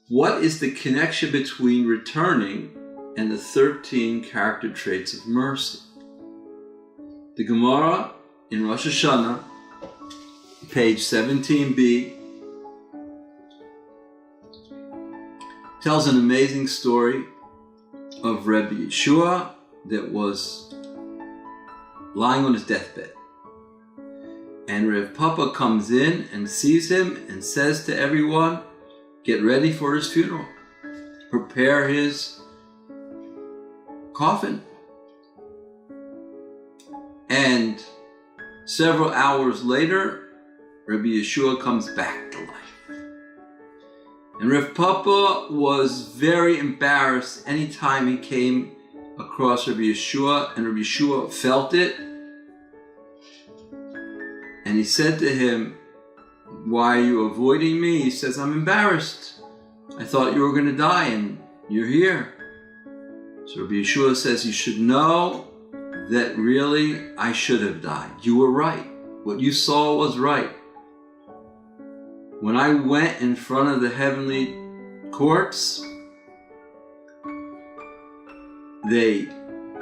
what is the connection between returning and the 13 character traits of mercy? The Gemara in Rosh Hashanah, page 17b, tells an amazing story of Rebbe Shisha that was lying on his deathbed. And Rav Papa comes in and sees him and says to everyone, get ready for his funeral. Prepare his coffin. And several hours later, Rabbi Yeshua comes back to life. And Rav Papa was very embarrassed anytime he came across Rabbi Yeshua, and Rabbi Yeshua felt it. And he said to him, why are you avoiding me? He says, I'm embarrassed. I thought you were going to die and you're here. So Rabbi Yeshua says, you should know that really I should have died. You were right. What you saw was right. When I went in front of the heavenly courts, they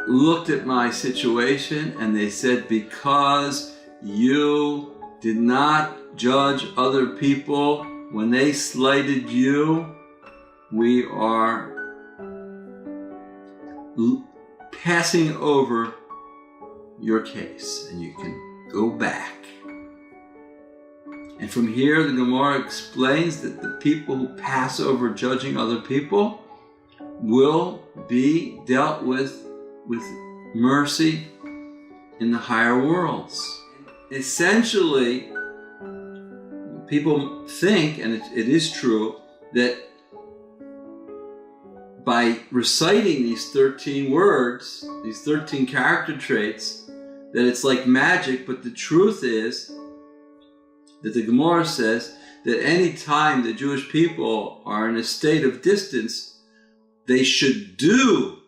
looked at my situation and they said, because you did not judge other people when they slighted you, we are passing over your case and you can go back. And from here the Gemara explains that the people who pass over judging other people will be dealt with mercy in the higher worlds. Essentially, people think, and it is true, that by reciting these 13 words, these 13 character traits, that it's like magic, but the truth is that the Gemara says that any time the Jewish people are in a state of distance, they should do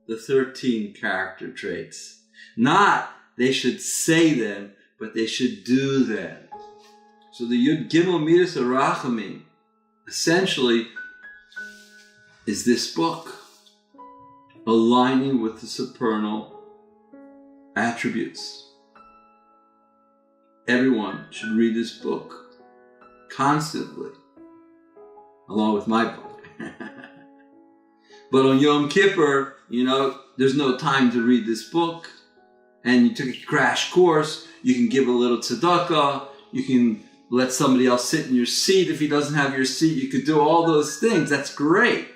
the 13 character traits. Not they should say them, but they should do them. So the Yud Gimel Midas HaRachamim essentially is this book, aligning with the supernal attributes. Everyone should read this book constantly, along with my book. But on Yom Kippur, there's no time to read this book, and you took a crash course. You can give a little tzedakah. You can let somebody else sit in your seat if he doesn't have your seat. You could do all those things. That's great.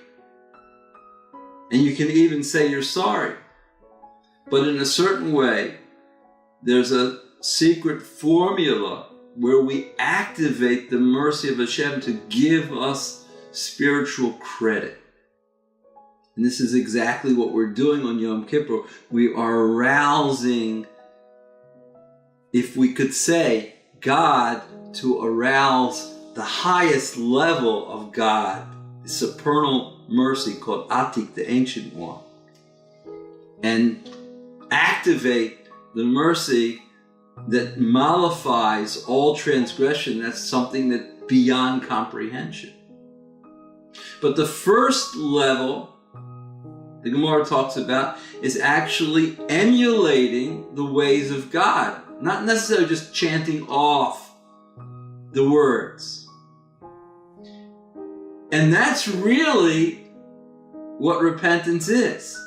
And you can even say you're sorry. But in a certain way, there's a secret formula where we activate the mercy of Hashem to give us spiritual credit. And this is exactly what we're doing on Yom Kippur. We are arousing, if we could say, God to arouse the highest level of God, the supernal mercy called Atik, the Ancient One, and activate the mercy that mollifies all transgression. That's something that's beyond comprehension. But the first level the Gemara talks about is actually emulating the ways of God, not necessarily just chanting off the words. And that's really what repentance is.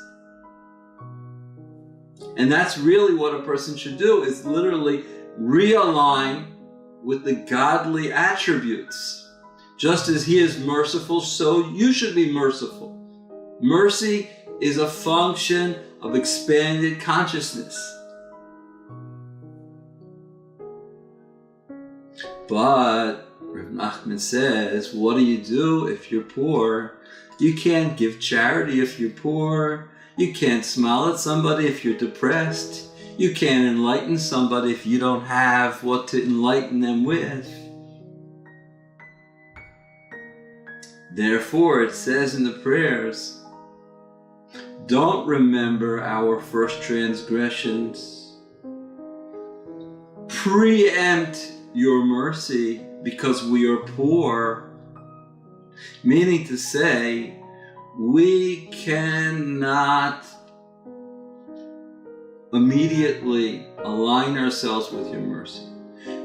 And that's really what a person should do, is literally realign with the godly attributes. Just as He is merciful, so you should be merciful. Mercy is a function of expanded consciousness. But Rav Nachman says, what do you do if you're poor? You can't give charity if you're poor. You can't smile at somebody if you're depressed. You can't enlighten somebody if you don't have what to enlighten them with. Therefore, it says in the prayers, don't remember our first transgressions. Preempt your mercy because we are poor. Meaning to say, we cannot immediately align ourselves with your mercy.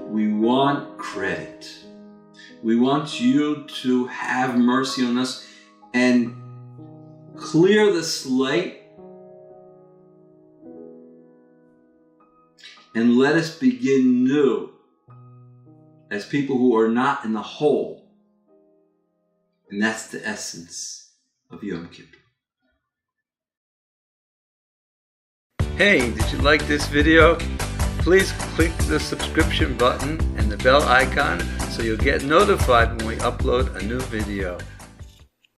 We want credit. We want you to have mercy on us and clear the slate and let us begin new as people who are not in the hole. And that's the essence of Yom Kippur. Hey, did you like this video? Please click the subscription button and the bell icon so you'll get notified when we upload a new video.